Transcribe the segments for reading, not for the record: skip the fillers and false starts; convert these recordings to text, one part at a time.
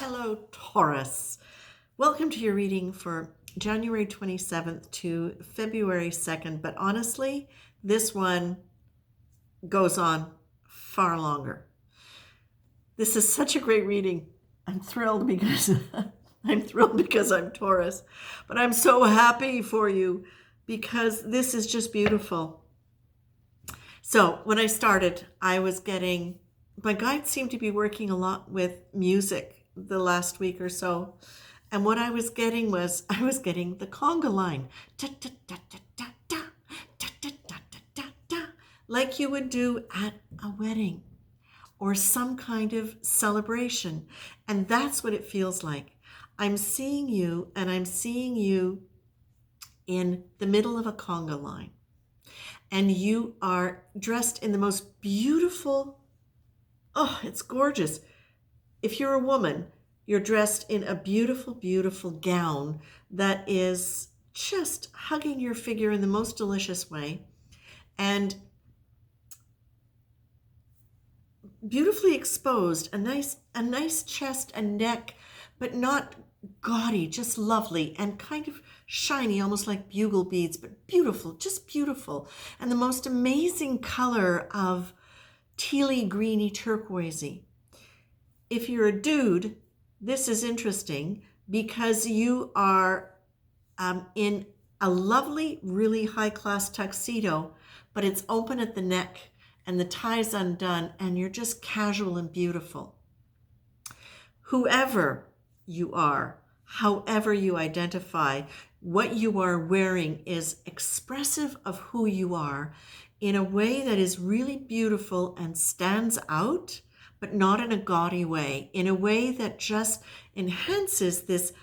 Hello, Taurus. Welcome to your reading for January 27th to February 2nd. But honestly, this one goes on far longer. This is such a great reading. I'm thrilled because I'm Taurus, but I'm so happy for you because this is just beautiful. So when I started, my guides seemed to be working a lot with music the last week or so. And what I was getting the conga line. Da, da, da, da, da, da, da, da, da, da, da, like you would do at a wedding or some kind of celebration. And that's what it feels like. I'm seeing you in the middle of a conga line. And you are dressed in the most beautiful, it's gorgeous. If you're a woman, you're dressed in a beautiful, beautiful gown that is just hugging your figure in the most delicious way and beautifully exposed, a nice chest and neck, but not gaudy, just lovely and kind of shiny, almost like bugle beads, but beautiful, just beautiful. And the most amazing color of tealy, greeny, turquoisey. If you're a dude, this is interesting because you are in a lovely, really high-class tuxedo, but it's open at the neck and the tie's undone and you're just casual and beautiful. Whoever you are, however you identify, what you are wearing is expressive of who you are in a way that is really beautiful and stands out, but not in a gaudy way, in a way that just enhances this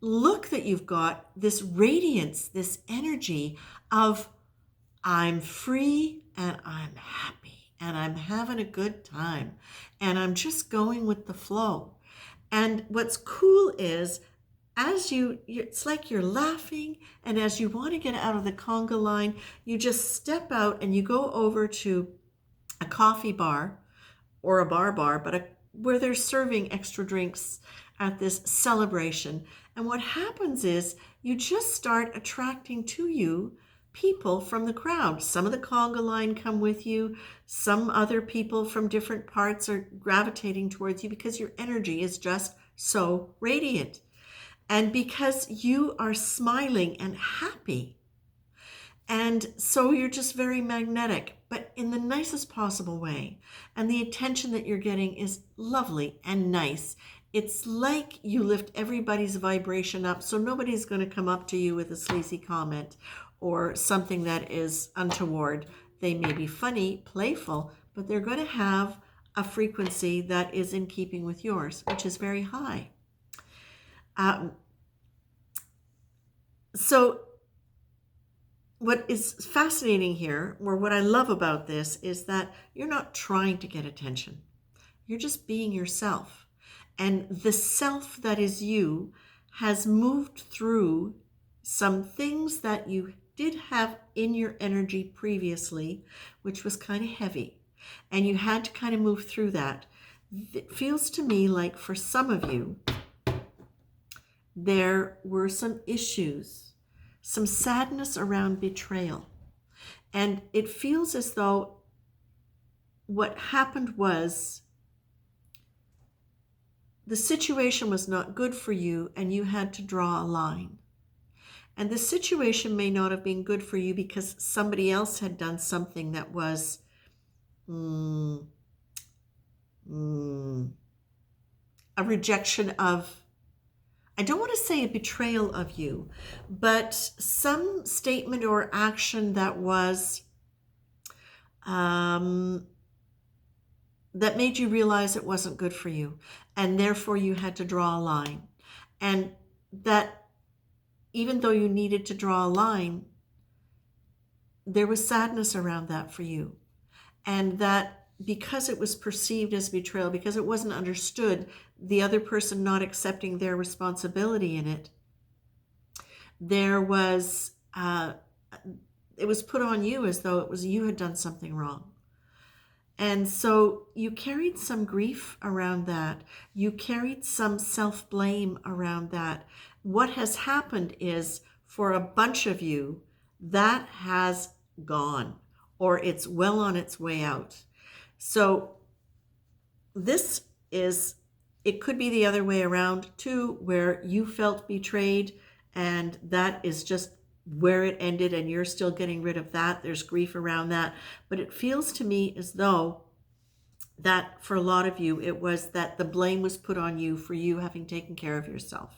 look that you've got, this radiance, this energy of I'm free and I'm happy and I'm having a good time and I'm just going with the flow. And what's cool is it's like you're laughing, and as you want to get out of the conga line, you just step out and you go over to a coffee bar or a bar, but where they're serving extra drinks at this celebration. And what happens is you just start attracting to you people from the crowd. Some of the conga line come with you. Some other people from different parts are gravitating towards you because your energy is just so radiant. And because you are smiling and happy. And so you're just very magnetic, but in the nicest possible way. And the attention that you're getting is lovely and nice. It's like you lift everybody's vibration up, so nobody's going to come up to you with a sleazy comment or something that is untoward. They may be funny, playful, but they're going to have a frequency that is in keeping with yours, which is very high. So what is fascinating here, or what I love about this, is that you're not trying to get attention. You're just being yourself. And the self that is you has moved through some things that you did have in your energy previously, which was kind of heavy. And you had to kind of move through that. It feels to me like for some of you, there were some issues, some sadness around betrayal. And it feels as though what happened was the situation was not good for you and you had to draw a line. And the situation may not have been good for you because somebody else had done something that was a rejection of, I don't want to say a betrayal of you, but some statement or action that was that made you realize it wasn't good for you, and therefore you had to draw a line. And that even though you needed to draw a line, there was sadness around that for you. And that because it was perceived as betrayal, because it wasn't understood, the other person not accepting their responsibility in it, there was, it was put on you as though it was you had done something wrong. And so you carried some grief around that. You carried some self-blame around that. What has happened is, for a bunch of you, that has gone, or it's well on its way out. So this is, it could be the other way around too, where you felt betrayed and that is just where it ended and you're still getting rid of that. There's grief around that. But it feels to me as though that for a lot of you, it was that the blame was put on you for you having taken care of yourself.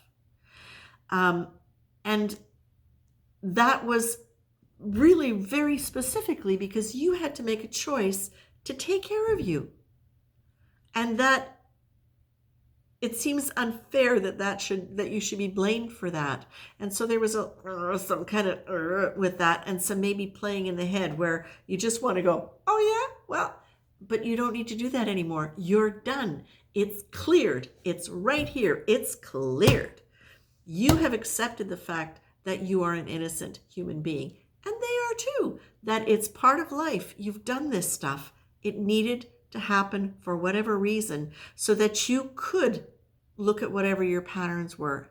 And that was really very specifically because you had to make a choice to take care of you. And that it seems unfair that you should be blamed for that. And so there was some kind of with that, and some maybe playing in the head where you just want to go, oh yeah, well, but you don't need to do that anymore. You're done. It's cleared. It's right here. It's cleared. You have accepted the fact that you are an innocent human being, and they are too, that it's part of life. You've done this stuff. It needed to happen for whatever reason so that you could look at whatever your patterns were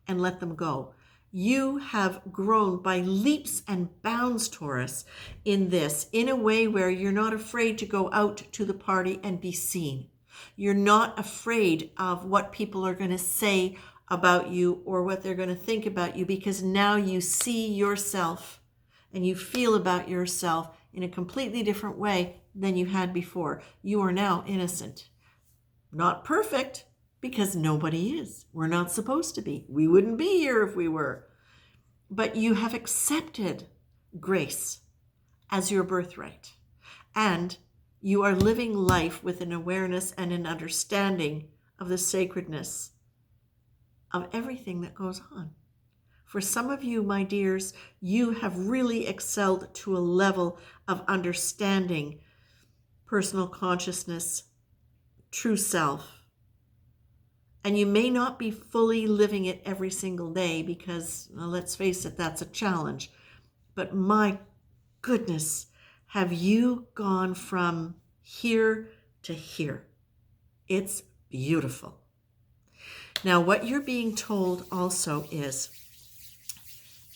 and let them go. You have grown by leaps and bounds, Taurus, in this, in a way where you're not afraid to go out to the party and be seen. You're not afraid of what people are going to say about you or what they're going to think about you, because now you see yourself and you feel about yourself in a completely different way than you had before. You are now innocent. Not perfect, because nobody is. We're not supposed to be. We wouldn't be here if we were. But you have accepted grace as your birthright. And you are living life with an awareness and an understanding of the sacredness of everything that goes on. For some of you, my dears, you have really excelled to a level of understanding personal consciousness, true self. And you may not be fully living it every single day because, well, let's face it, that's a challenge. But my goodness, have you gone from here to here? It's beautiful. Now, what you're being told also is,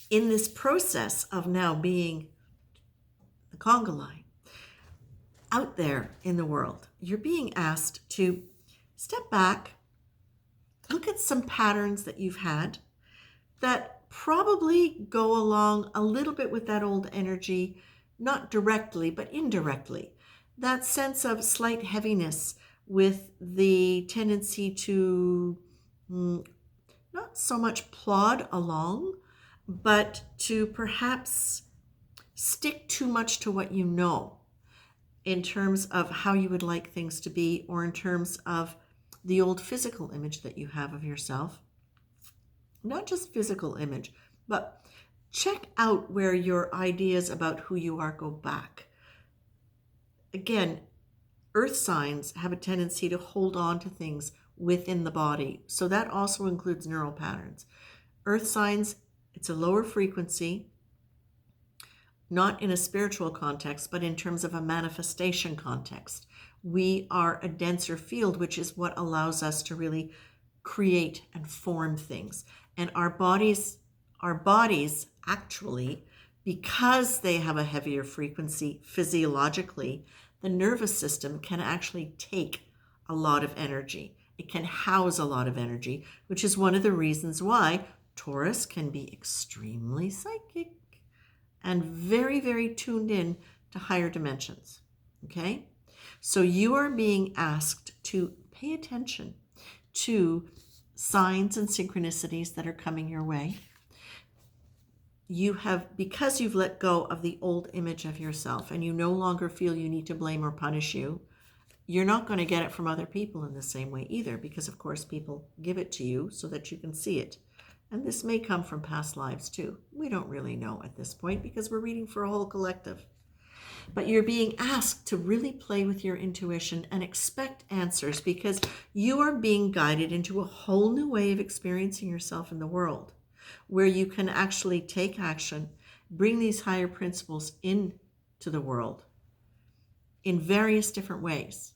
in this process of now being the conga line out there in the world, you're being asked to step back, look at some patterns that you've had that probably go along a little bit with that old energy, not directly, but indirectly. That sense of slight heaviness with the tendency to not so much plod along, but to perhaps stick too much to what you know in terms of how you would like things to be, or in terms of the old physical image that you have of yourself. Not just physical image, but check out where your ideas about who you are go back. Again, earth signs have a tendency to hold on to things within the body. So that also includes neural patterns. Earth signs, it's a lower frequency, not in a spiritual context, but in terms of a manifestation context. We are a denser field, which is what allows us to really create and form things. And our bodies actually, because they have a heavier frequency physiologically, the nervous system can actually take a lot of energy. It can house a lot of energy, which is one of the reasons why Taurus can be extremely psychic and very, very tuned in to higher dimensions. Okay? So you are being asked to pay attention to signs and synchronicities that are coming your way. You have, because you've let go of the old image of yourself and you no longer feel you need to blame or punish you, you're not going to get it from other people in the same way either, because of course people give it to you so that you can see it. And this may come from past lives too. We don't really know at this point because we're reading for a whole collective. But you're being asked to really play with your intuition and expect answers, because you are being guided into a whole new way of experiencing yourself in the world, where you can actually take action, bring these higher principles into the world in various different ways.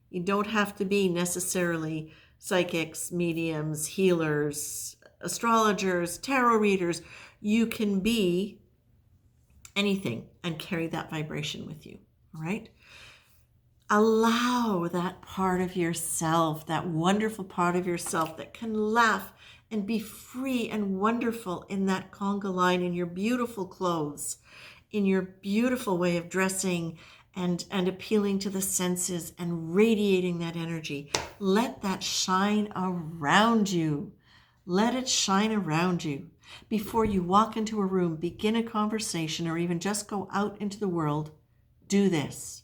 You don't have to be necessarily psychics, mediums, healers, astrologers, tarot readers. You can be anything and carry that vibration with you, all right? Allow that part of yourself, that wonderful part of yourself that can laugh and be free and wonderful in that conga line, in your beautiful clothes, in your beautiful way of dressing and appealing to the senses and radiating that energy. Let that shine around you. Let it shine around you. Before you walk into a room, begin a conversation, or even just go out into the world, do this.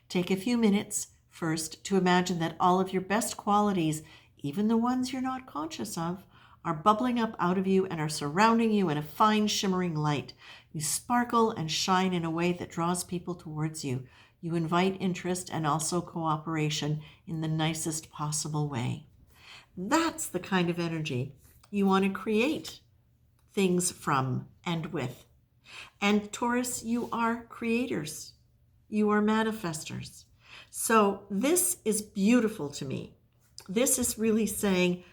Take a few minutes first to imagine that all of your best qualities, even the ones you're not conscious of, are bubbling up out of you and are surrounding you in a fine shimmering light. You sparkle and shine in a way that draws people towards you. You invite interest and also cooperation in the nicest possible way. That's the kind of energy you want to create things from and with. And Taurus, you are creators. You are manifestors. So this is beautiful to me. This is really saying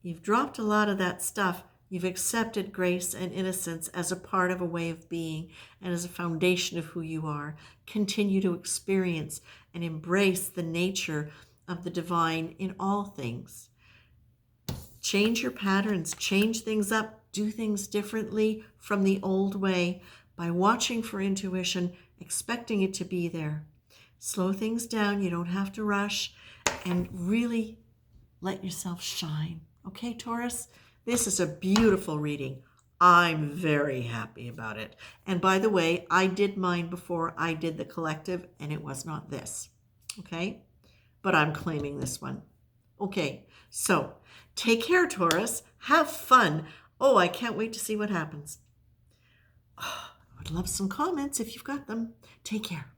you've dropped a lot of that stuff. You've accepted grace and innocence as a part of a way of being and as a foundation of who you are. Continue to experience and embrace the nature of the divine in all things. Change your patterns, change things up, do things differently from the old way by watching for intuition, expecting it to be there. Slow things down. You don't have to rush, and really let yourself shine. Okay, Taurus? This is a beautiful reading. I'm very happy about it. And by the way, I did mine before I did the collective, and it was not this. Okay? But I'm claiming this one. Okay, so take care, Taurus. Have fun. Oh, I can't wait to see what happens. Oh, I would love some comments if you've got them. Take care.